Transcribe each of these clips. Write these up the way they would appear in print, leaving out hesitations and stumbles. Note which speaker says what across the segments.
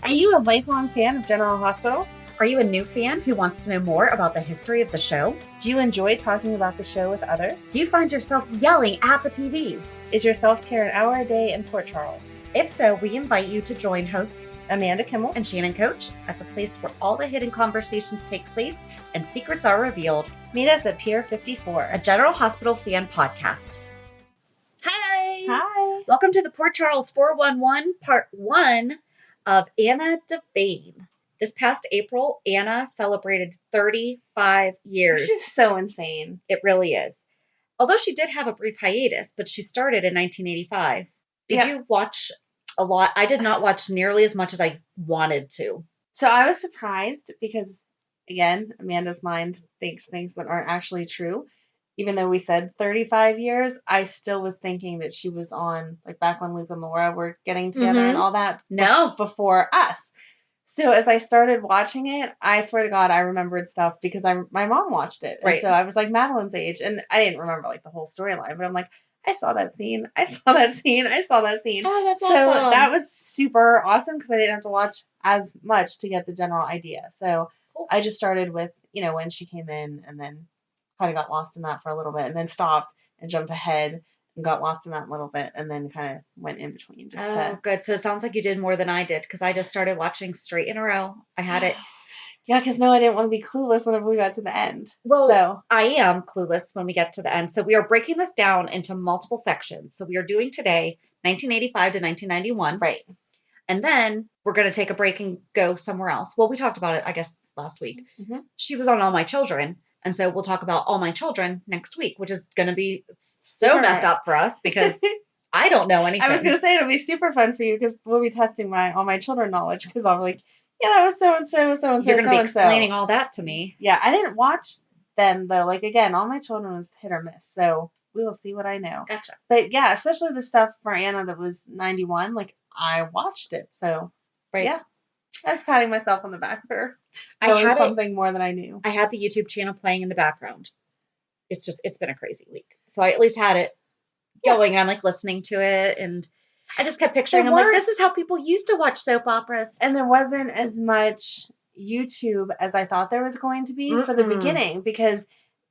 Speaker 1: Are you a lifelong fan of General Hospital?
Speaker 2: Are you a new fan who wants to know more about the history of the show?
Speaker 1: Do you enjoy talking about the show with others?
Speaker 2: Do you find yourself yelling at the TV?
Speaker 1: Is your self-care an hour a day in Port Charles?
Speaker 2: If so, we invite you to join hosts
Speaker 1: Amanda Kimmel
Speaker 2: and Shannon Coach at the place where all the hidden conversations take place and secrets are revealed.
Speaker 1: Meet us at Pier 54,
Speaker 2: a General Hospital fan podcast. Hi!
Speaker 1: Hi!
Speaker 2: Welcome to the Port Charles 411 Part 1 of Anna Devane. This past April, Anna celebrated 35 years.
Speaker 1: Which is so insane.
Speaker 2: It really is. Although she did have a brief hiatus, but she started in 1985. Did you watch a lot? I did not watch nearly as much as I wanted to.
Speaker 1: So I was surprised because, again, Amanda's mind thinks things that aren't actually true. Even though we said 35 years, I still was thinking that she was on, like back when Luke and Laura were getting together and all that.
Speaker 2: No.
Speaker 1: Before us. So as I started watching it, I swear to God, I remembered stuff because my mom watched it. And so I was like Madeline's age. And I didn't remember like the whole storyline, but I'm like, I saw that scene. I saw that scene. I saw that scene.
Speaker 2: Oh, that's
Speaker 1: so
Speaker 2: awesome.
Speaker 1: That was super awesome because I didn't have to watch as much to get the general idea. So cool. I just started with, when she came in and then kind of got lost in that for a little bit and then stopped and jumped ahead and got lost in that a little bit and then kind of went in between.
Speaker 2: Good. So it sounds like you did more than I did because I just started watching straight in a row. I had it.
Speaker 1: Yeah, because I didn't want to be clueless whenever we got to the end.
Speaker 2: Well, so I am clueless when we get to the end. So we are breaking this down into multiple sections. So we are doing today 1985 to 1991.
Speaker 1: Right.
Speaker 2: And then we're going to take a break and go somewhere else. Well, we talked about it, I guess, last week.
Speaker 1: Mm-hmm.
Speaker 2: She was on All My Children. And so we'll talk about All My Children next week, which is going to be so messed up for us because I don't know anything.
Speaker 1: I was going to say it'll be super fun for you because we'll be testing All My Children knowledge because I'll be like, yeah, that was so-and-so, so-and-so,
Speaker 2: You're going to be explaining all that to me.
Speaker 1: Yeah, I didn't watch them, though. Like, again, All My Children was hit or miss, so we will see what I know.
Speaker 2: Gotcha.
Speaker 1: But, yeah, especially the stuff for Anna that was 91, like, I watched it, so, yeah. I was patting myself on the back for knowing something more than I knew.
Speaker 2: I had the YouTube channel playing in the background. It's been a crazy week. So I at least had it going, and I'm, like, listening to it, and I just kept picturing, I'm like, this is how people used to watch soap operas.
Speaker 1: And there wasn't as much YouTube as I thought there was going to be for the beginning because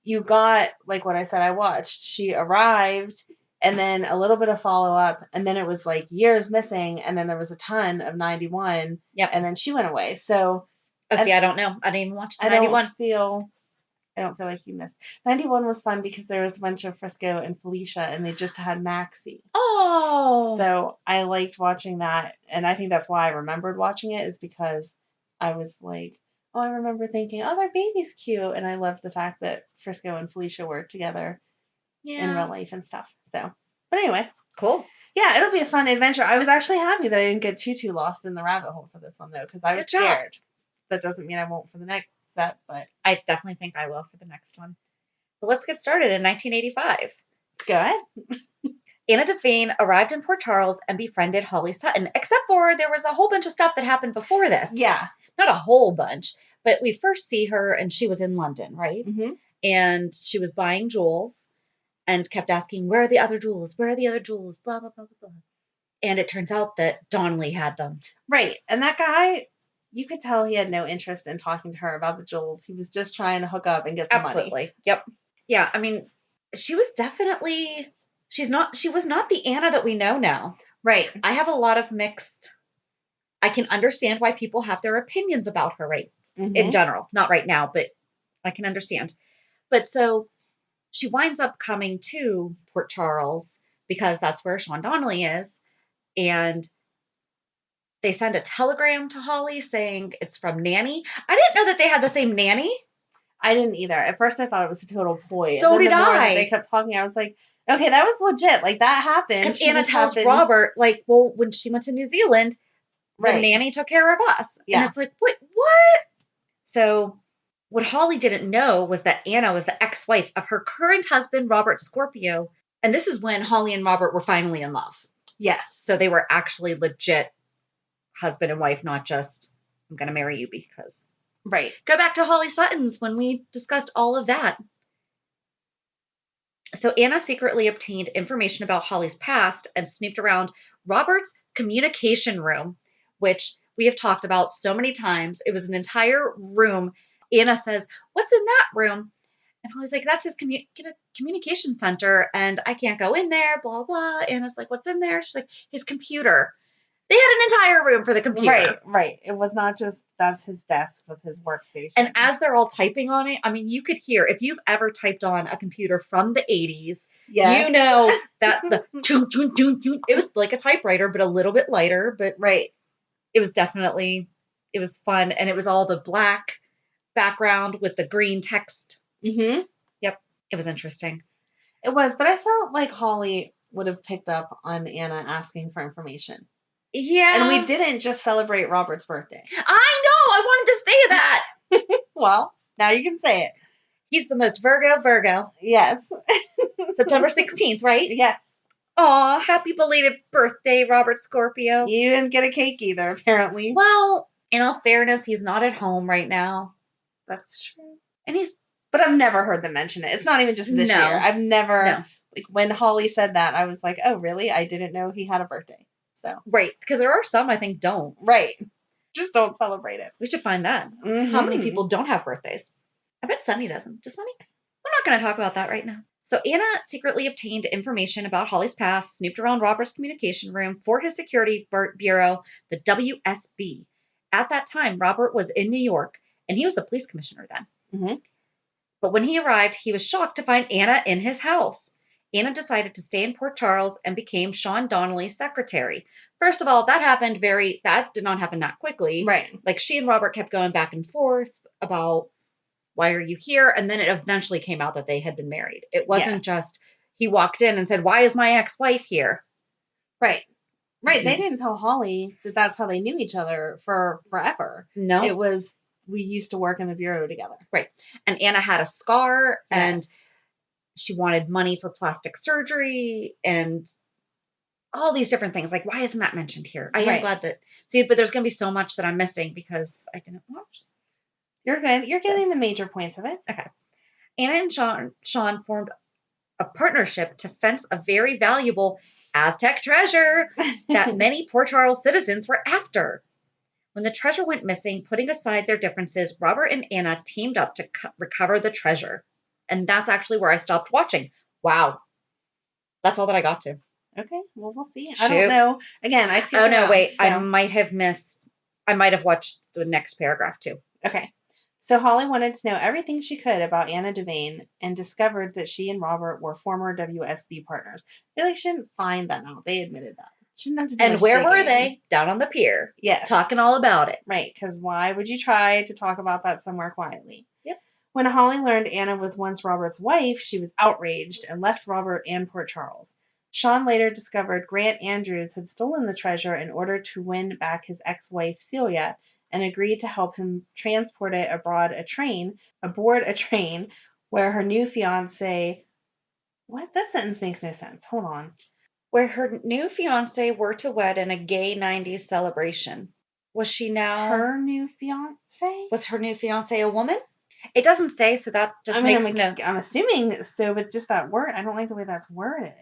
Speaker 1: you got, like what I said I watched. She arrived and then a little bit of follow-up and then it was like years missing and then there was a ton of 91 and then she went away. So
Speaker 2: see, I don't know. I didn't even watch the 91.
Speaker 1: I don't feel like you missed. 91 was fun because there was a bunch of Frisco and Felicia and they just had Maxie.
Speaker 2: Oh.
Speaker 1: So I liked watching that. And I think that's why I remembered watching it is because I was like, oh, I remember thinking, oh, their baby's cute. And I loved the fact that Frisco and Felicia were together in real life and stuff. So, but anyway.
Speaker 2: Cool.
Speaker 1: Yeah, it'll be a fun adventure. I was actually happy that I didn't get too lost in the rabbit hole for this one, though, because I was scared. That doesn't mean I won't for the next set, but
Speaker 2: I definitely think I will for the next one. But let's get started in 1985.
Speaker 1: Go ahead.
Speaker 2: Anna Devane arrived in Port Charles and befriended Holly Sutton, except for there was a whole bunch of stuff that happened before this.
Speaker 1: Yeah.
Speaker 2: Not a whole bunch, but we first see her and she was in London, right?
Speaker 1: Mm-hmm.
Speaker 2: And she was buying jewels and kept asking, where are the other jewels? Where are the other jewels? Blah, blah, blah, blah, blah. And it turns out that Donnelly had them.
Speaker 1: Right. And that guy, you could tell he had no interest in talking to her about the jewels. He was just trying to hook up and get some money.
Speaker 2: Absolutely. Yep. Yeah. I mean, she was definitely... She was not the Anna that we know now.
Speaker 1: Right.
Speaker 2: I have a lot of mixed... I can understand why people have their opinions about her, right? Mm-hmm. In general. Not right now, but I can understand. But so she winds up coming to Port Charles because that's where Sean Donnelly is. And they send a telegram to Holly saying it's from Nanny. I didn't know that they had the same nanny.
Speaker 1: I didn't either. At first I thought it was a total ploy.
Speaker 2: So
Speaker 1: and then
Speaker 2: did
Speaker 1: the more
Speaker 2: I.
Speaker 1: That they kept talking, I was like, okay, that was legit. Like, that happened.
Speaker 2: Because Anna tells Robert, like, well, when she went to New Zealand, the nanny took care of us. Yeah. And it's like, what? So what Holly didn't know was that Anna was the ex-wife of her current husband, Robert Scorpio. And this is when Holly and Robert were finally in love.
Speaker 1: Yes.
Speaker 2: So they were actually legit husband and wife, not just, I'm going to marry you because...
Speaker 1: Right.
Speaker 2: Go back to Holly Sutton's when we discussed all of that. So Anna secretly obtained information about Holly's past and snooped around Robert's communication room, which we have talked about so many times. It was an entire room. Anna says, "What's in that room?" And Holly's like, "That's his communication center, and I can't go in there, blah, blah." Anna's like, "What's in there?" She's like, "His computer." They had an entire room for the computer.
Speaker 1: Right. It was not just that's his desk with his workstation.
Speaker 2: And as they're all typing on it, I mean, you could hear, if you've ever typed on a computer from the 80s, you know that the toon, toon, toon, toon, it was like a typewriter, but a little bit lighter. But it was definitely, it was fun. And it was all the black background with the green text.
Speaker 1: Mm-hmm.
Speaker 2: Yep. It was interesting.
Speaker 1: It was, but I felt like Holly would have picked up on Anna asking for information.
Speaker 2: Yeah.
Speaker 1: And we didn't just celebrate Robert's birthday.
Speaker 2: I know. I wanted to say that.
Speaker 1: Well, now you can say it.
Speaker 2: He's the most Virgo.
Speaker 1: Yes.
Speaker 2: September 16th, right?
Speaker 1: Yes.
Speaker 2: Aw, happy belated birthday, Robert Scorpio.
Speaker 1: You didn't get a cake either, apparently.
Speaker 2: Well, in all fairness, he's not at home right now.
Speaker 1: That's true.
Speaker 2: And
Speaker 1: but I've never heard them mention it. It's not even just this year. I've never, like, when Holly said that, I was like, oh, really? I didn't know he had a birthday. So.
Speaker 2: Right, because there are some I think don't.
Speaker 1: Right. Just don't celebrate it.
Speaker 2: We should find that.
Speaker 1: Mm-hmm.
Speaker 2: How many people don't have birthdays? I bet Sunny doesn't. Does Sunny? We're not going to talk about that right now. So Anna secretly obtained information about Holly's past, snooped around Robert's communication room for his security bureau, the WSB. At that time, Robert was in New York, and he was the police commissioner then.
Speaker 1: Mm-hmm.
Speaker 2: But when he arrived, he was shocked to find Anna in his house. Anna decided to stay in Port Charles and became Sean Donnelly's secretary. First of all, that did not happen that quickly.
Speaker 1: Right.
Speaker 2: Like, she and Robert kept going back and forth about, why are you here? And then it eventually came out that they had been married. It wasn't just he walked in and said, why is my ex-wife here?
Speaker 1: Right. Right. Mm-hmm. They didn't tell Holly that that's how they knew each other for forever.
Speaker 2: No.
Speaker 1: It was, we used to work in the bureau together.
Speaker 2: Right. And Anna had a scar and she wanted money for plastic surgery and all these different things. Like, why isn't that mentioned here? I am glad that, but there's going to be so much that I'm missing because I didn't watch.
Speaker 1: You're good. You're getting the major points of it.
Speaker 2: Okay. Anna and Sean formed a partnership to fence a very valuable Aztec treasure that many Port Charles citizens were after. When the treasure went missing, putting aside their differences, Robert and Anna teamed up to recover the treasure. And that's actually where I stopped watching. Wow. That's all that I got to.
Speaker 1: Okay. Well, we'll see. I don't know. Again, I see.
Speaker 2: Oh, no, wait. So. I might have watched the next paragraph too.
Speaker 1: Okay. So Holly wanted to know everything she could about Anna Devane and discovered that she and Robert were former WSB partners. I feel like she didn't find that out. They admitted that. She didn't have to do
Speaker 2: And where were they? Down on the pier.
Speaker 1: Yes.
Speaker 2: Talking all about it.
Speaker 1: Right. Because why would you try to talk about that somewhere quietly?
Speaker 2: Yep.
Speaker 1: When Holly learned Anna was once Robert's wife, she was outraged and left Robert and Port Charles. Sean later discovered Grant Andrews had stolen the treasure in order to win back his ex-wife Celia and agreed to help him transport it aboard a train where her new fiance... What? That sentence makes no sense. Hold on.
Speaker 2: Where her new fiance were to wed in a gay 90s celebration. Was she now...
Speaker 1: Her new fiance?
Speaker 2: Was her new fiance a woman? It doesn't say, so that just makes no...
Speaker 1: I'm assuming so, but just that word, I don't like the way that's worded.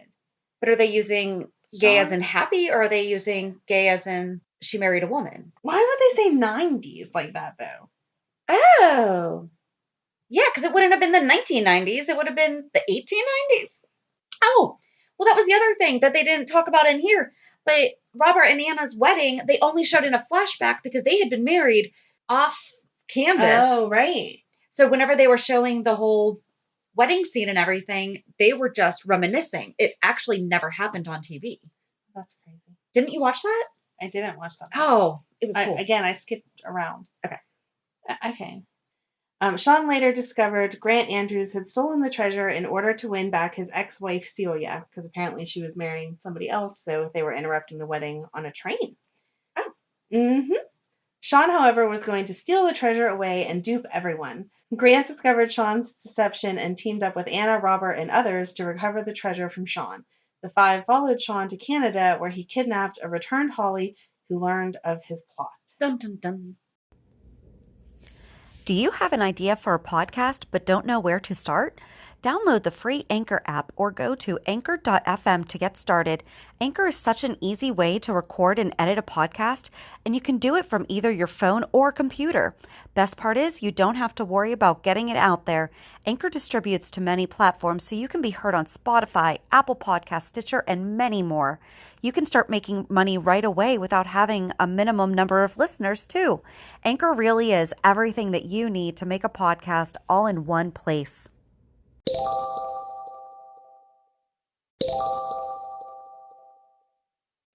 Speaker 2: But are they using gay as in happy, or are they using gay as in she married a woman?
Speaker 1: Why would they say 90s like that, though?
Speaker 2: Oh. Yeah, because it wouldn't have been the 1990s. It would have been the 1890s. Oh, well, that was the other thing that they didn't talk about in here. But Robert and Anna's wedding, they only showed in a flashback because they had been married off canvas.
Speaker 1: Oh, right.
Speaker 2: So whenever they were showing the whole wedding scene and everything, they were just reminiscing. It actually never happened on TV.
Speaker 1: That's crazy.
Speaker 2: Didn't you watch that?
Speaker 1: I didn't watch that.
Speaker 2: Oh, it was cool.
Speaker 1: I skipped around.
Speaker 2: Okay.
Speaker 1: Okay. Sean later discovered Grant Andrews had stolen the treasure in order to win back his ex-wife Celia, because apparently she was marrying somebody else, so they were interrupting the wedding on a train.
Speaker 2: Oh.
Speaker 1: Mm-hmm. Sean, however, was going to steal the treasure away and dupe everyone. Grant discovered Sean's deception and teamed up with Anna, Robert, and others to recover the treasure from Sean. The five followed Sean to Canada, where he kidnapped a returned Holly, who learned of his plot.
Speaker 2: Dun, dun, dun.
Speaker 3: Do you have an idea for a podcast but don't know where to start? Download the free Anchor app or go to anchor.fm to get started. Anchor is such an easy way to record and edit a podcast, and you can do it from either your phone or computer. Best part is you don't have to worry about getting it out there. Anchor distributes to many platforms, so you can be heard on Spotify, Apple Podcasts, Stitcher, and many more. You can start making money right away without having a minimum number of listeners, too. Anchor really is everything that you need to make a podcast all in one place.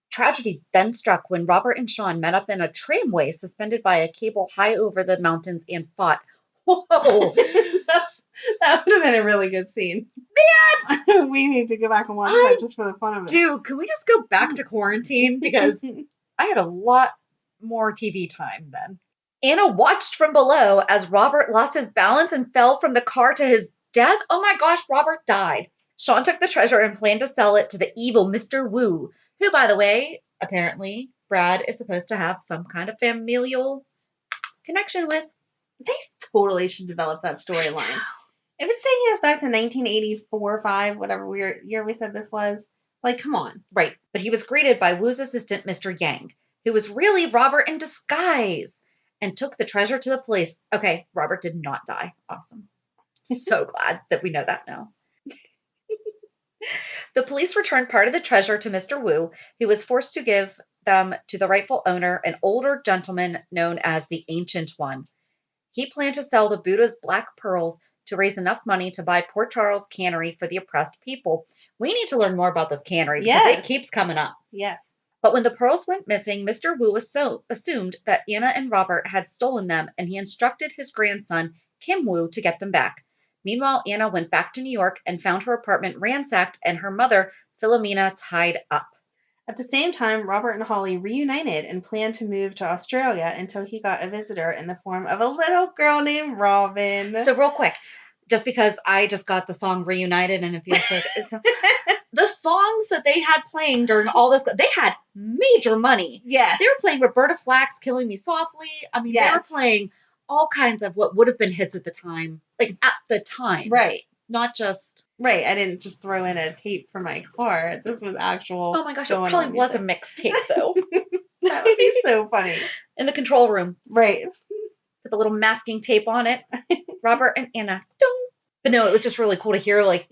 Speaker 2: Tragedy then struck when Robert and Sean met up in a tramway suspended by a cable high over the mountains and fought. Whoa!
Speaker 1: That would have been a really good scene. Man! We need to go back and watch that just for the fun of it.
Speaker 2: Dude, can we just go back to quarantine? Because I had a lot more TV time then. Anna watched from below as Robert lost his balance and fell from the car to his death. Oh my gosh, Robert died. Sean took the treasure and planned to sell it to the evil Mr. Wu, who, by the way, apparently Brad is supposed to have some kind of familial connection with.
Speaker 1: They totally should develop that storyline. If it's taking us back to 1984, 5, whatever year we said this was, like, come on.
Speaker 2: Right. But he was greeted by Wu's assistant, Mr. Yang, who was really Robert in disguise, and took the treasure to the police. Okay, Robert did not die. Awesome. So glad that we know that now. The police returned part of the treasure to Mr. Wu, who was forced to give them to the rightful owner, an older gentleman known as the Ancient One. He planned to sell the Buddha's black pearls to raise enough money to buy Port Charles Cannery for the oppressed people. We need to learn more about this cannery because it keeps coming up.
Speaker 1: Yes.
Speaker 2: But when the pearls went missing, Mr. Wu assumed that Anna and Robert had stolen them, and he instructed his grandson, Kim Wu, to get them back. Meanwhile, Anna went back to New York and found her apartment ransacked and her mother, Philomena, tied up.
Speaker 1: At the same time, Robert and Holly reunited and planned to move to Australia until he got a visitor in the form of a little girl named Robin.
Speaker 2: So real quick, just because I just got the song Reunited and it feels so... The songs that they had playing during all this, they had major money.
Speaker 1: Yes.
Speaker 2: They were playing Roberta Flack's Killing Me Softly. I mean, They were playing all kinds of what would have been hits at the time. Like, at the time.
Speaker 1: Right.
Speaker 2: Not just...
Speaker 1: Right. I didn't just throw in a tape for my car. This was actual...
Speaker 2: Oh my gosh, it probably was a mixtape, though.
Speaker 1: That would be so funny.
Speaker 2: In the control room.
Speaker 1: Right.
Speaker 2: With a little masking tape on it. Robert and Anna. Dong. But no, it was just really cool to hear, like,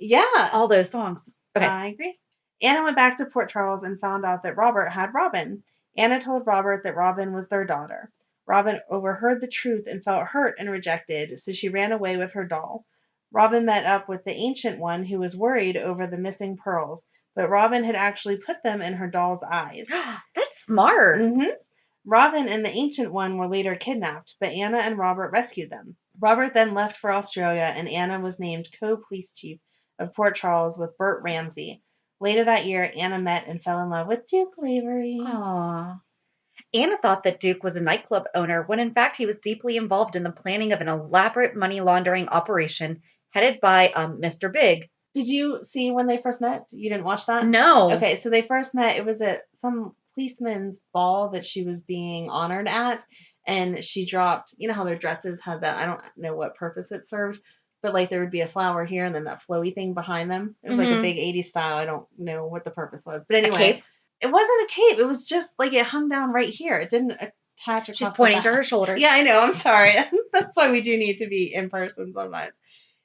Speaker 2: all those songs. Okay.
Speaker 1: I agree. Anna went back to Port Charles and found out that Robert had Robin. Anna told Robert that Robin was their daughter. Robin overheard the truth and felt hurt and rejected, so she ran away with her doll. Robin met up with the Ancient One, who was worried over the missing pearls, but Robin had actually put them in her doll's eyes.
Speaker 2: That's smart.
Speaker 1: Mm-hmm. Robin and the Ancient One were later kidnapped, but Anna and Robert rescued them. Robert then left for Australia, and Anna was named co-police chief of Port Charles with Bert Ramsey. Later that year, Anna met and fell in love with Duke Lavery.
Speaker 2: Aww. Anna thought that Duke was a nightclub owner when in fact he was deeply involved in the planning of an elaborate money laundering operation headed by Mr. Big.
Speaker 1: Did you see when they first met? You didn't watch that?
Speaker 2: No.
Speaker 1: Okay, so they first met. It was at some policeman's ball that she was being honored at, and she dropped, you know how their dresses had that, I don't know what purpose it served, but like there would be a flower here and then that flowy thing behind them. It was like a big 80s style. I don't know what the purpose was. But anyway, it wasn't a cape. It was just like it hung down right here. It didn't attach across.
Speaker 2: She's pointing to her shoulder.
Speaker 1: Yeah, I know. I'm sorry. That's why we do need to be in person sometimes.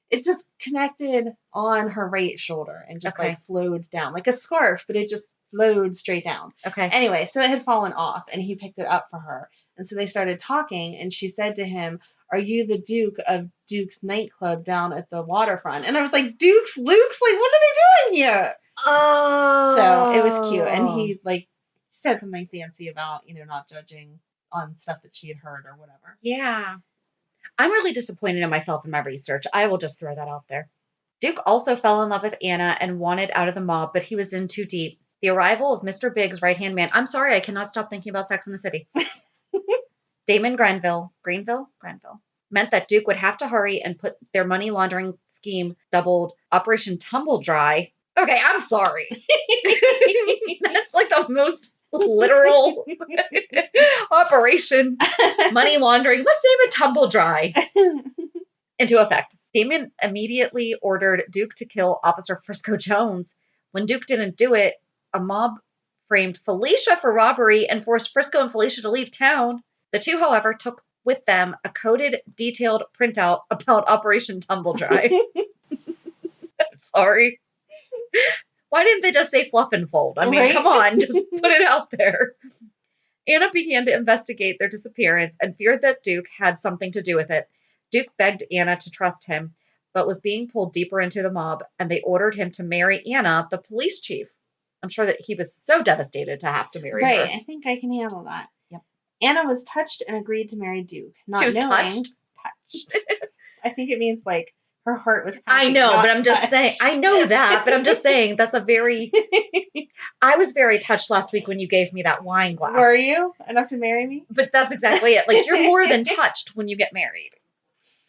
Speaker 1: It just connected on her right shoulder and just like flowed down like a scarf, but it just flowed straight down.
Speaker 2: Okay.
Speaker 1: Anyway, so it had fallen off and he picked it up for her. And so they started talking and she said to him, "Are you the Duke of Duke's nightclub down at the waterfront?" And I was like, Luke's? Like, what are they doing here?
Speaker 2: Oh.
Speaker 1: So it was cute. And he like said something fancy about, you know, not judging on stuff that she had heard or whatever.
Speaker 2: Yeah. I'm really disappointed in myself in my research. I will just throw that out there. Duke also fell in love with Anna and wanted out of the mob, but he was in too deep. The arrival of Mr. Big's right-hand man. I'm sorry, I cannot stop thinking about Sex in the City. Damon Grenville, meant that Duke would have to hurry and put their money laundering scheme dubbed Operation Tumble Dry. Okay, I'm sorry. That's like the most literal operation money laundering. Let's name it Tumble Dry into effect. Damon immediately ordered Duke to kill Officer Frisco Jones. When Duke didn't do it, a mob framed Felicia for robbery and forced Frisco and Felicia to leave town. The two, however, took with them a coded, detailed printout about Operation Tumble Dry. I'm sorry. Why didn't they just say fluff and fold? I mean, come on, just put it out there. Anna began to investigate their disappearance and feared that Duke had something to do with it. Duke begged Anna to trust him, but was being pulled deeper into the mob, and they ordered him to marry Anna, the police chief. I'm sure that he was so devastated to have to marry her.
Speaker 1: Right, I think I can handle that.
Speaker 2: Yep.
Speaker 1: Anna was touched and agreed to marry Duke.
Speaker 2: She was touched?
Speaker 1: Touched. I think it means, like, her heart was happy.
Speaker 2: I know, but I'm just saying, I know that, but I'm just saying that's a very, I was very touched last week when you gave me that wine glass.
Speaker 1: Were you? Enough to marry me?
Speaker 2: But that's exactly it. Like, you're more than touched when you get married.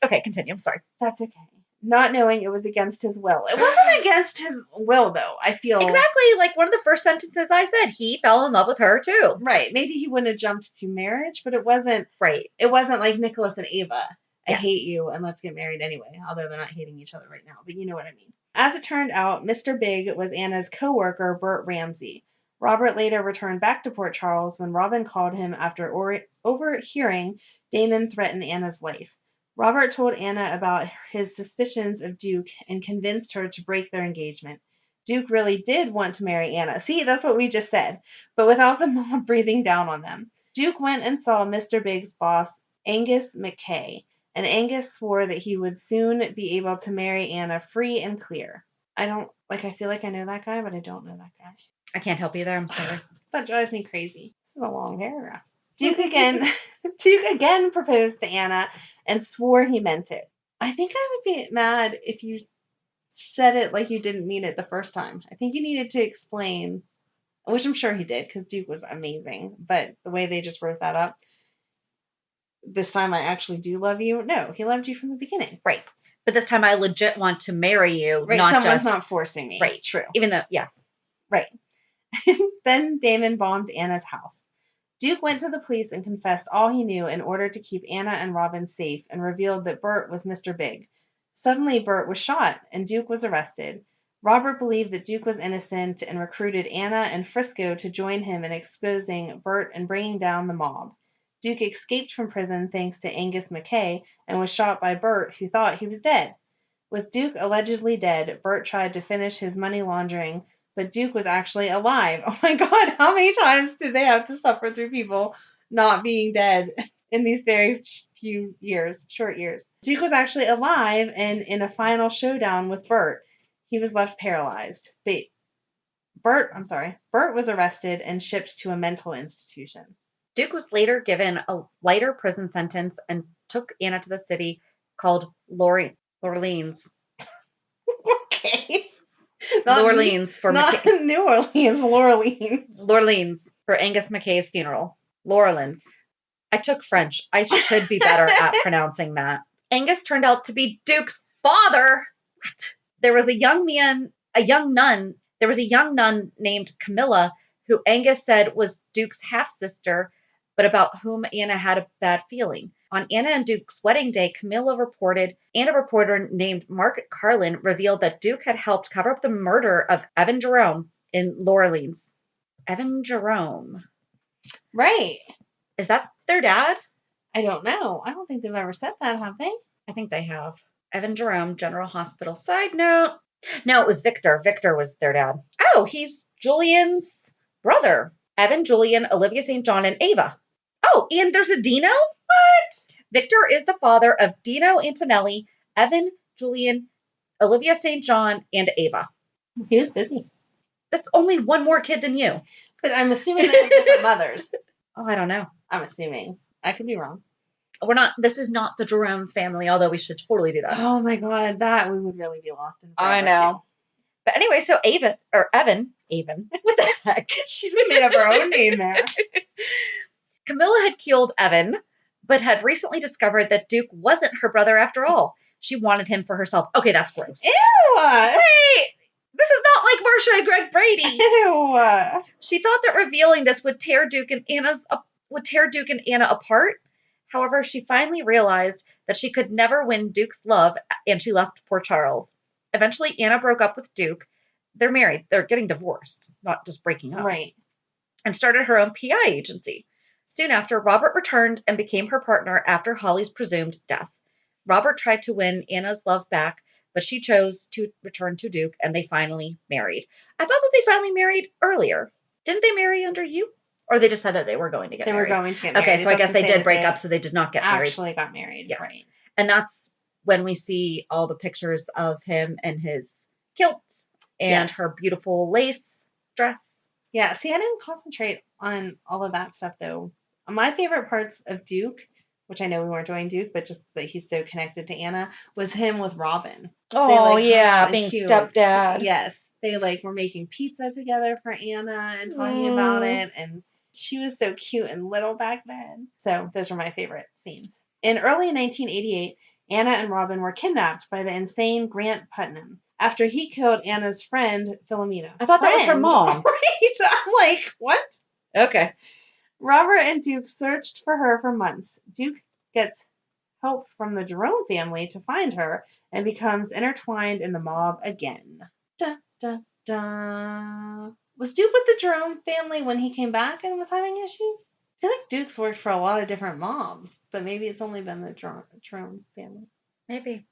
Speaker 2: Okay, continue. I'm sorry.
Speaker 1: That's okay. Not knowing it was against his will. It wasn't against his will, though, I feel.
Speaker 2: Exactly. Like, one of the first sentences I said, he fell in love with her, too.
Speaker 1: Right. Maybe he wouldn't have jumped to marriage, but it wasn't.
Speaker 2: Right.
Speaker 1: It wasn't like Nicholas and Ava.
Speaker 2: Yes.
Speaker 1: I hate you, and let's get married anyway, although they're not hating each other right now, but you know what I mean. As it turned out, Mr. Big was Anna's co-worker, Bert Ramsey. Robert later returned back to Port Charles when Robin called him after overhearing Damon threaten Anna's life. Robert told Anna about his suspicions of Duke and convinced her to break their engagement. Duke really did want to marry Anna. See, that's what we just said, but without the mob breathing down on them. Duke went and saw Mr. Big's boss, Angus McKay, and Angus swore that he would soon be able to marry Anna free and clear. I feel like I know that guy, but I don't know that guy.
Speaker 2: I can't help you there. I'm sorry.
Speaker 1: That drives me crazy. This is a long paragraph. Duke again proposed to Anna and swore he meant it. I think I would be mad if you said it like you didn't mean it the first time. I think you needed to explain, which I'm sure he did because Duke was amazing, but the way they just wrote that up, this time I actually do love you. No, he loved you from the beginning.
Speaker 2: Right. But this time I legit want to marry you.
Speaker 1: Right. Someone's not forcing me.
Speaker 2: Right.
Speaker 1: True.
Speaker 2: Even though, yeah.
Speaker 1: Right. Then Damon bombed Anna's house. Duke went to the police and confessed all he knew in order to keep Anna and Robin safe and revealed that Bert was Mr. Big. Suddenly, Bert was shot and Duke was arrested. Robert believed that Duke was innocent and recruited Anna and Frisco to join him in exposing Bert and bringing down the mob. Duke escaped from prison thanks to Angus McKay and was shot by Bert, who thought he was dead. With Duke allegedly dead, Bert tried to finish his money laundering, but Duke was actually alive. Oh my God, how many times did they have to suffer through people not being dead in these very short years? Duke was actually alive, and in a final showdown with Bert, he was left paralyzed. But Bert was arrested and shipped to a mental institution.
Speaker 2: Duke was later given a lighter prison sentence and took Anna to the city called L'Orleans.
Speaker 1: Okay.
Speaker 2: L'Orleans for
Speaker 1: New Orleans, L'Orleans.
Speaker 2: L'Orleans for Angus McKay's funeral. L'Orleans. I took French. I should be better at pronouncing that. Angus turned out to be Duke's father. What? There was a young nun named Camilla who Angus said was Duke's half-sister, but about whom Anna had a bad feeling. On Anna and Duke's wedding day, Camilla reported, and a reporter named Mark Carlin revealed that Duke had helped cover up the murder of Evan Jerome in L'Orleans. Evan Jerome.
Speaker 1: Right.
Speaker 2: Is that their dad?
Speaker 1: I don't know. I don't think they've ever said that, have they?
Speaker 2: I think they have. Evan Jerome, General Hospital. Side note. No, it was Victor. Victor was their dad. Oh, he's Julian's brother. Evan, Julian, Olivia St. John, and Ava. Oh, and there's a Dino? What? Victor is the father of Dino Antonelli, Evan, Julian, Olivia St. John, and Ava.
Speaker 1: He was busy.
Speaker 2: That's only one more kid than you.
Speaker 1: But I'm assuming they have different mothers.
Speaker 2: Oh, I don't know.
Speaker 1: I'm assuming. I could be wrong.
Speaker 2: This is not the Jerome family, although we should totally do that.
Speaker 1: Oh my God, we would really be lost in.
Speaker 2: I know. Too. But anyway, so Evan, what the heck?
Speaker 1: She just made up her own name there.
Speaker 2: Camilla had killed Evan, but had recently discovered that Duke wasn't her brother after all. She wanted him for herself. Okay, that's gross.
Speaker 1: Ew!
Speaker 2: Wait! This is not like Marsha and Greg Brady.
Speaker 1: Ew!
Speaker 2: She thought that revealing this would tear Duke and Anna apart. However, she finally realized that she could never win Duke's love, and she left Port Charles. Eventually, Anna broke up with Duke. They're married. They're getting divorced, not just breaking up.
Speaker 1: Right.
Speaker 2: And started her own PI agency. Soon after, Robert returned and became her partner after Holly's presumed death. Robert tried to win Anna's love back, but she chose to return to Duke, and they finally married. I thought that they finally married earlier. Didn't they marry under you? Or they just said that they were going to get married?
Speaker 1: They were going to get married.
Speaker 2: Okay, so I guess they did break up, so they did not get married.
Speaker 1: Actually got married,
Speaker 2: yes.
Speaker 1: Right.
Speaker 2: And that's when we see all the pictures of him and his kilt and her beautiful lace dress.
Speaker 1: Yeah, see, I didn't concentrate on all of that stuff, though. My favorite parts of Duke, which I know we weren't doing Duke, but just that he's so connected to Anna, was him with Robin.
Speaker 2: Oh, yeah, being stepdad.
Speaker 1: Yes. They, were making pizza together for Anna and talking about it, and she was so cute and little back then. So those were my favorite scenes. In early 1988, Anna and Robin were kidnapped by the insane Grant Putnam after he killed Anna's friend, Philomena.
Speaker 2: I thought that was her mom.
Speaker 1: Right? I'm like, what?
Speaker 2: Okay.
Speaker 1: Robert and Duke searched for her for months. Duke gets help from the Jerome family to find her and becomes intertwined in the mob again. Da, da, da. Was Duke with the Jerome family when he came back and was having issues? I feel like Duke's worked for a lot of different mobs, but maybe it's only been the Jerome family.
Speaker 2: Maybe.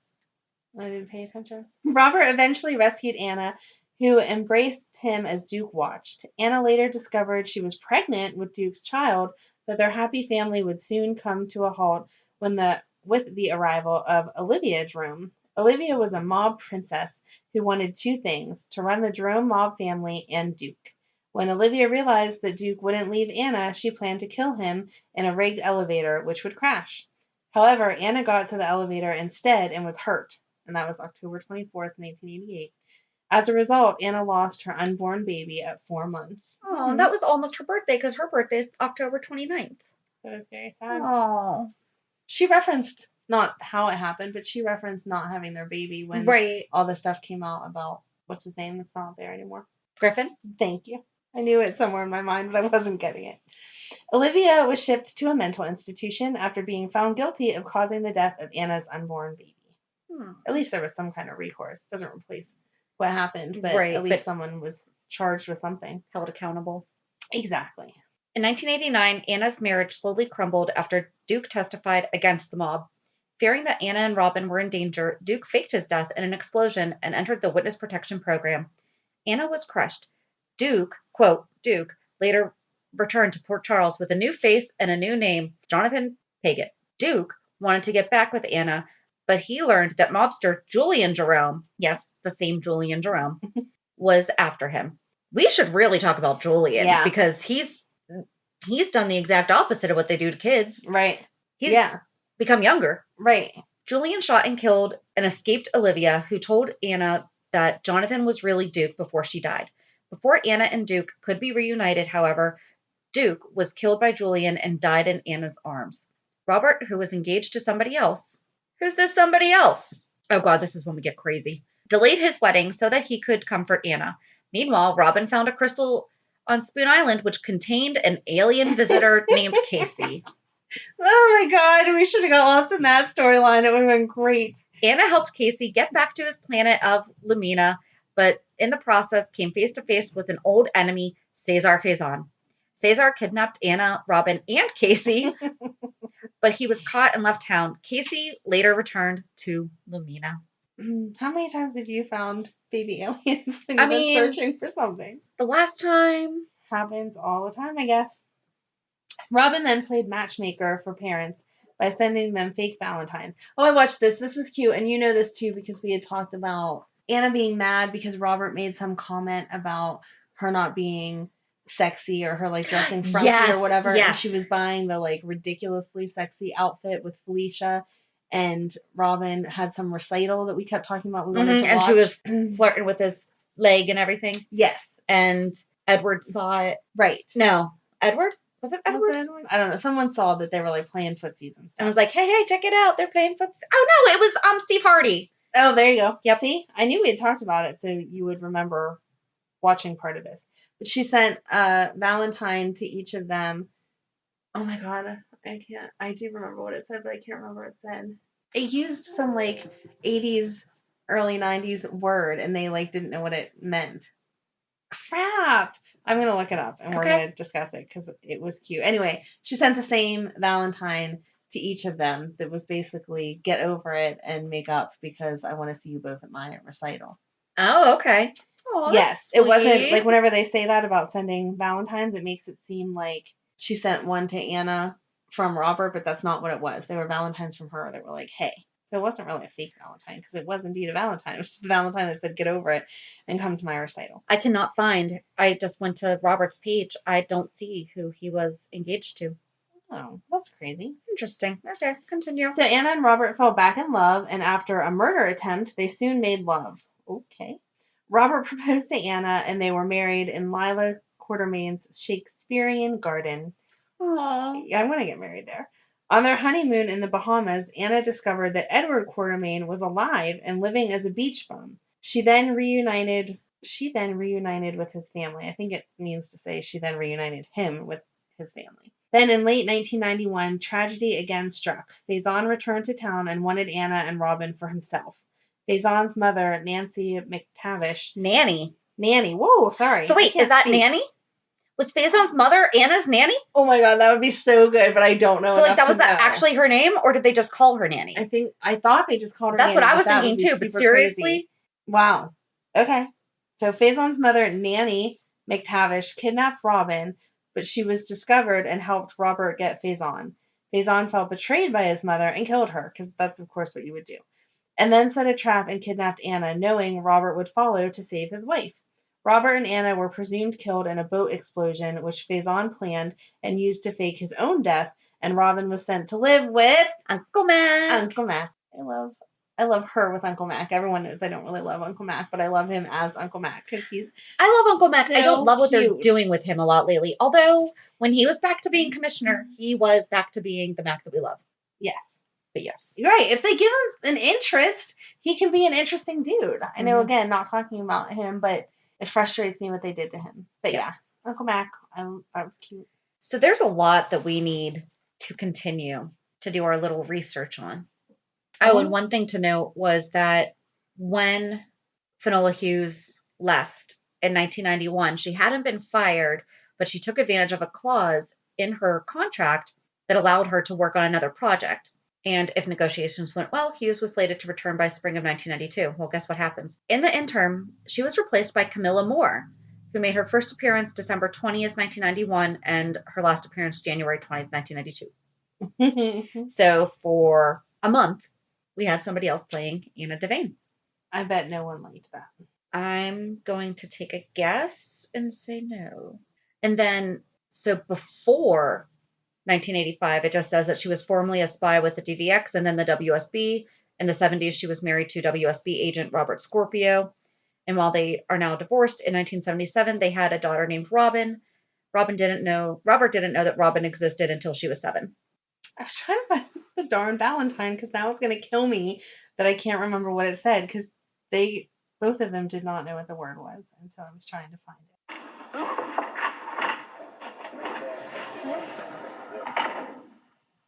Speaker 1: I didn't pay attention. Robert eventually rescued Anna, who embraced him as Duke watched. Anna later discovered she was pregnant with Duke's child, but their happy family would soon come to a halt with the arrival of Olivia Jerome. Olivia was a mob princess who wanted two things, to run the Jerome mob family and Duke. When Olivia realized that Duke wouldn't leave Anna, she planned to kill him in a rigged elevator, which would crash. However, Anna got to the elevator instead and was hurt, and that was October 24th, 1988. As a result, Anna lost her unborn baby at 4 months.
Speaker 2: Oh, that was almost her birthday, because her birthday is October 29th.
Speaker 1: That was very sad.
Speaker 2: Oh.
Speaker 1: She referenced not how it happened, but she referenced not having their baby when all the stuff came out about, what's his name that's not there anymore?
Speaker 2: Griffin?
Speaker 1: Thank you. I knew it somewhere in my mind, but I wasn't getting it. Olivia was shipped to a mental institution after being found guilty of causing the death of Anna's unborn baby. At least there was some kind of recourse. Doesn't replace what happened, but at least someone was charged with something.
Speaker 2: Held accountable.
Speaker 1: Exactly.
Speaker 2: In 1989, Anna's marriage slowly crumbled after Duke testified against the mob. Fearing that Anna and Robin were in danger, Duke faked his death in an explosion and entered the witness protection program. Anna was crushed. Duke, quote, Duke, later returned to Port Charles with a new face and a new name, Jonathan Paget. Duke wanted to get back with Anna, but he learned that mobster Julian Jerome, yes, the same Julian Jerome, was after him. We should really talk about Julian because he's done the exact opposite of what they do to kids.
Speaker 1: Right.
Speaker 2: He's become younger.
Speaker 1: Right.
Speaker 2: Julian shot and killed and escaped Olivia, who told Anna that Jonathan was really Duke before she died. Before Anna and Duke could be reunited, however, Duke was killed by Julian and died in Anna's arms. Robert, who was engaged to somebody else, who's this somebody else? Oh God, this is when we get crazy. Delayed his wedding so that he could comfort Anna. Meanwhile, Robin found a crystal on Spoon Island which contained an alien visitor named Casey.
Speaker 1: Oh my God, we should have got lost in that storyline. It would have been great.
Speaker 2: Anna helped Casey get back to his planet of Lumina, but in the process came face to face with an old enemy, Cesar Faison. Cesar kidnapped Anna, Robin, and Casey, but he was caught and left town. Casey later returned to Lumina.
Speaker 1: How many times have you found baby aliens when you've been searching for something?
Speaker 2: The last time.
Speaker 1: Happens all the time, I guess. Robin then played matchmaker for parents by sending them fake Valentines. Oh, I watched this. This was cute. And you know this too because we had talked about Anna being mad because Robert made some comment about her not being sexy or her dressing frumpy or whatever.
Speaker 2: Yes.
Speaker 1: And she was buying the ridiculously sexy outfit with Felicia. And Robin had some recital that we kept talking about. We wanted to watch.
Speaker 2: And she was flirting with his leg and everything.
Speaker 1: Yes.
Speaker 2: And Edward saw it.
Speaker 1: Right.
Speaker 2: No. Edward? Was it Edward?
Speaker 1: I don't know. Someone saw that they were playing footsies and stuff.
Speaker 2: And was like, hey, check it out. They're playing footsies. Oh, no, it was Steve Hardy.
Speaker 1: Oh, there you go.
Speaker 2: Yep.
Speaker 1: See? I knew we had talked about it, so you would remember watching part of this. But she sent Valentine to each of them. Oh, my God. I can't. I do remember what it said, but I can't remember what it said. It used some like 80s, early 90s word, and they like didn't know what it meant. Crap. I'm going to look it up and we're going to discuss it because it was cute. Anyway, she sent the same Valentine to each of them that was basically get over it and make up because I want to see you both at my recital.
Speaker 2: Oh, okay. Oh,
Speaker 1: yes,
Speaker 2: it
Speaker 1: wasn't like whenever they say that about sending Valentines, it makes it seem like she sent one to Anna from Robert, but that's not what it was. They were Valentines from her that were like, hey. So it wasn't really a fake Valentine because it was indeed a Valentine. It was just a Valentine that said, get over it and come to my recital.
Speaker 2: I cannot find. I just went to Robert's page. I don't see who he was engaged to.
Speaker 1: Oh, that's crazy.
Speaker 2: Interesting. Okay, continue.
Speaker 1: So Anna and Robert fell back in love, and after a murder attempt, they soon made love. Okay. Robert proposed to Anna, and they were married in Lila Quartermain's Shakespearean garden.
Speaker 2: Aww.
Speaker 1: Yeah, I want to get married there. On their honeymoon in the Bahamas, Anna discovered that Edward Quartermain was alive and living as a beach bum. She then reunited with his family. I think it means to say she then reunited him with his family. Then in late 1991, tragedy again struck. Faison returned to town and wanted Anna and Robin for himself. Faison's mother, Nancy McTavish.
Speaker 2: Nanny.
Speaker 1: Whoa, sorry.
Speaker 2: So wait, is that
Speaker 1: speak.
Speaker 2: Nanny? Was Faison's mother Anna's nanny?
Speaker 1: Oh my god, that would be so good, but I don't know.
Speaker 2: So like that was that actually her name, or did they just call her Nanny?
Speaker 1: I thought they just called her
Speaker 2: That's
Speaker 1: Nanny.
Speaker 2: What I was thinking too, but seriously?
Speaker 1: Crazy. Wow. Okay. So Faison's mother, Nanny McTavish, kidnapped Robin, but she was discovered and helped Robert get Faison. Faison felt betrayed by his mother and killed her, because that's of course what you would do. And then set a trap and kidnapped Anna, knowing Robert would follow to save his wife. Robert and Anna were presumed killed in a boat explosion, which Faison planned and used to fake his own death, and Robin was sent to live with
Speaker 2: Uncle Mac.
Speaker 1: Uncle Mac. I love her with Uncle Mac. Everyone knows I don't really love Uncle Mac, but I love him as Uncle Mac because
Speaker 2: I love Uncle Mac.
Speaker 1: So
Speaker 2: I don't love what
Speaker 1: cute.
Speaker 2: they're doing with him a lot lately. Although when he was back to being commissioner, he was back to being the Mac that we love.
Speaker 1: Yes.
Speaker 2: But yes.
Speaker 1: You're right. If they give him an interest, he can be an interesting dude. I know, again, not talking about him, but it frustrates me what they did to him. But yeah, Uncle Mac, that was cute.
Speaker 2: So there's a lot that we need to continue to do our little research on. Oh, and one thing to note was that when Finola Hughes left in 1991, she hadn't been fired, but she took advantage of a clause in her contract that allowed her to work on another project. And if negotiations went well, Hughes was slated to return by spring of 1992. Well, guess what happens? In the interim, she was replaced by Camilla Moore, who made her first appearance December 20th, 1991, and her last appearance January 20th, 1992. So for a month, we had somebody else playing Anna Devane.
Speaker 1: I bet no one liked that.
Speaker 2: I'm going to take a guess and say no. And then, so before 1985, it just says that she was formerly a spy with the DVX and then the WSB. In the 70s, she was married to WSB agent Robert Scorpio. And while they are now divorced, in 1977, they had a daughter named Robin. Robert didn't know that Robin existed until she was 7.
Speaker 1: I was trying to find the darn Valentine because now it's going to kill me that I can't remember what it said because both of them did not know what the word was. And so I was trying to find it.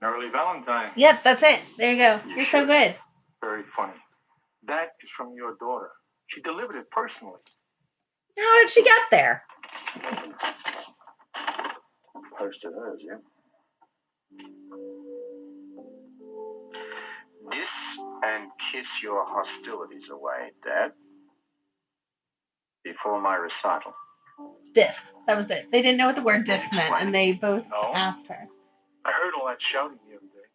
Speaker 4: Early Valentine.
Speaker 1: Yep, that's it. There you go. You're so good.
Speaker 4: Very funny. That is from your daughter. She delivered it personally.
Speaker 2: How did she get there?
Speaker 4: Post to hers, yeah. This and kiss your hostilities away, Dad. Before my recital.
Speaker 1: Dis. That was it. They didn't know what the word dis meant, and they both asked her.
Speaker 4: I heard all that shouting the other day.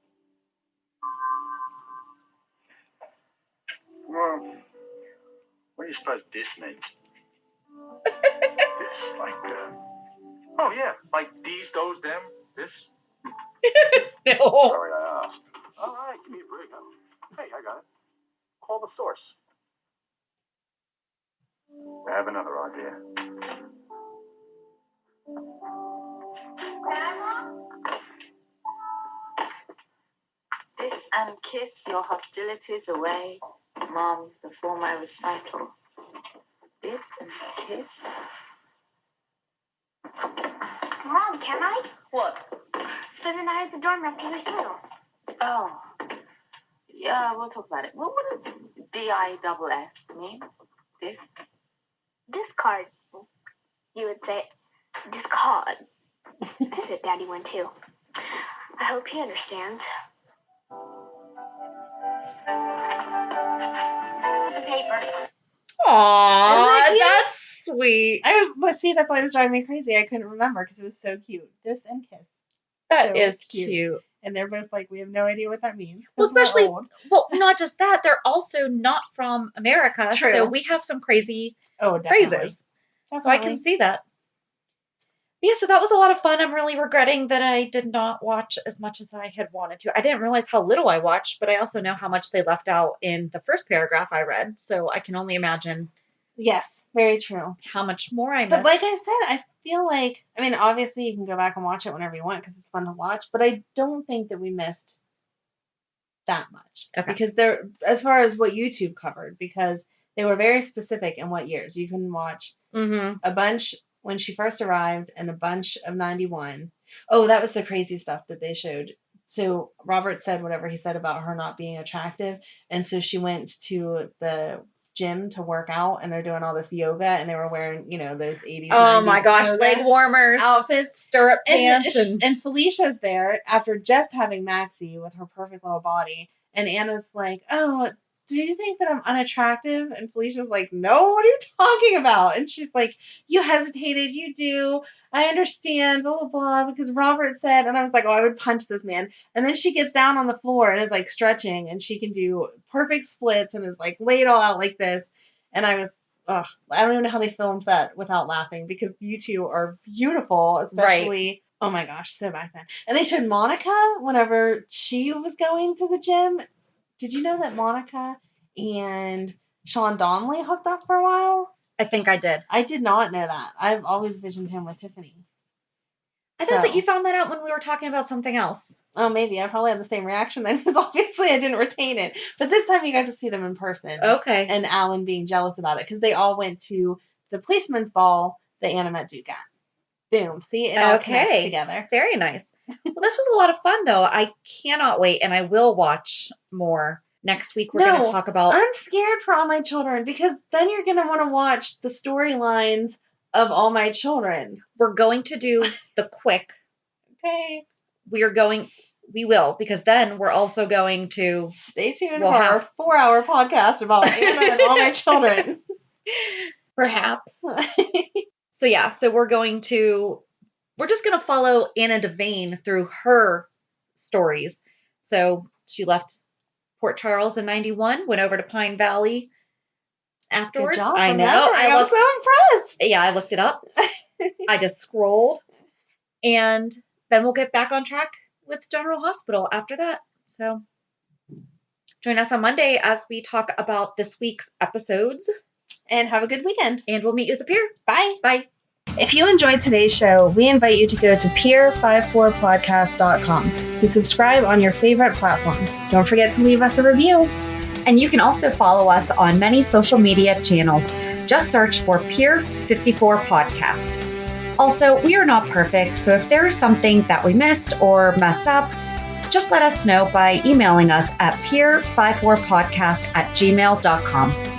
Speaker 4: Well, what do you suppose dis means? This, like, oh yeah, like these, those, them, this.
Speaker 2: No.
Speaker 4: Sorry I asked. All right, give me a break. Hey, I got it. Call the source. I have another idea.
Speaker 5: Grandma? This and kiss your hostilities away, Mom, before my recital. This and kiss.
Speaker 6: Mom, can I?
Speaker 5: What?
Speaker 6: Spend the night at the dorm after recital.
Speaker 5: Oh. Yeah, we'll talk about it. What does DISS mean?
Speaker 6: Discard. You would say discard. I said Daddy one too. I hope he understands. The paper.
Speaker 2: Aww,
Speaker 1: Isn't it cute?
Speaker 2: that's sweet.
Speaker 1: Let's see, that's why it was driving me crazy. I couldn't remember because it was so cute. Dis and kiss.
Speaker 2: That
Speaker 1: So
Speaker 2: is cute.
Speaker 1: And they're both like, we have no idea what that means.
Speaker 2: Well,
Speaker 1: 'cause we're
Speaker 2: especially,
Speaker 1: old.
Speaker 2: well, not just that, they're also not from America.
Speaker 1: True.
Speaker 2: So we have some crazy
Speaker 1: Definitely.
Speaker 2: phrases. So I can see that. Yeah, so that was a lot of fun. I'm really regretting that I did not watch as much as I had wanted to. I didn't realize how little I watched, but I also know how much they left out in the first paragraph I read. So I can only imagine.
Speaker 1: Yes, very true.
Speaker 2: How much more I missed.
Speaker 1: But like I said, I feel like, I mean, obviously you can go back and watch it whenever you want because it's fun to watch, but I don't think that we missed that much.
Speaker 2: Okay.
Speaker 1: Because they're, as far as what YouTube covered, because they were very specific in what years. You can watch a bunch when she first arrived and a bunch of 91. Oh, that was the crazy stuff that they showed. So Robert said whatever he said about her not being attractive. And so she went to the gym to work out and they're doing all this yoga and they were wearing, you know, those 80s.
Speaker 2: Oh my gosh,
Speaker 1: yoga
Speaker 2: leg warmers,
Speaker 1: outfits,
Speaker 2: stirrup pants.
Speaker 1: And Felicia's there after just having Maxie with her perfect little body. And Anna's like, oh, do you think that I'm unattractive? And Felicia's like, no, what are you talking about? And she's like, you hesitated, you do. I understand, blah, blah, blah, because Robert said, and I was like, oh, I would punch this man. And then she gets down on the floor and is like stretching and she can do perfect splits and is like laid all out like this. And I was, I don't even know how they filmed that without laughing because you two are beautiful, especially. Right. Oh my gosh, so back then. And they showed Monica whenever she was going to the gym. Did you know that Monica and Sean Donnelly hooked up for a while?
Speaker 2: I think I did.
Speaker 1: I did not know that. I've always visioned him with Tiffany.
Speaker 2: I thought that you found that out when we were talking about something else.
Speaker 1: Oh, maybe. I probably had the same reaction then because obviously I didn't retain it. But this time you got to see them in person.
Speaker 2: Okay.
Speaker 1: And Alan being jealous about it because they all went to the policeman's ball that Anna met Duke at. Boom. See? It all connects together.
Speaker 2: Very nice. Well, this was a lot of fun, though. I cannot wait, and I will watch more. Next week, we're going to talk about...
Speaker 1: I'm scared for All My Children because then you're going to want to watch the storylines of All My Children.
Speaker 2: We're going to do the quick.
Speaker 1: Okay.
Speaker 2: We will, because then we're also going to...
Speaker 1: Stay tuned for our 4-hour podcast about Anna and All My Children.
Speaker 2: Perhaps. So yeah, we're just going to follow Anna Devane through her stories. So she left Port Charles in 91, went over to Pine Valley afterwards.
Speaker 1: Good job,
Speaker 2: I know.
Speaker 1: I was so impressed.
Speaker 2: Yeah, I looked it up. I just scrolled. And then we'll get back on track with General Hospital after that. So join us on Monday as we talk about this week's episodes.
Speaker 1: And have a good weekend.
Speaker 2: And we'll meet you at the pier.
Speaker 1: Bye.
Speaker 2: Bye.
Speaker 1: If you enjoyed today's show, we invite you to go to pier54podcast.com to subscribe on your favorite platform. Don't forget to leave us a review.
Speaker 2: And you can also follow us on many social media channels. Just search for Pier 54 Podcast. Also, we are not perfect, so if there is something that we missed or messed up, just let us know by emailing us at pier54podcast@gmail.com.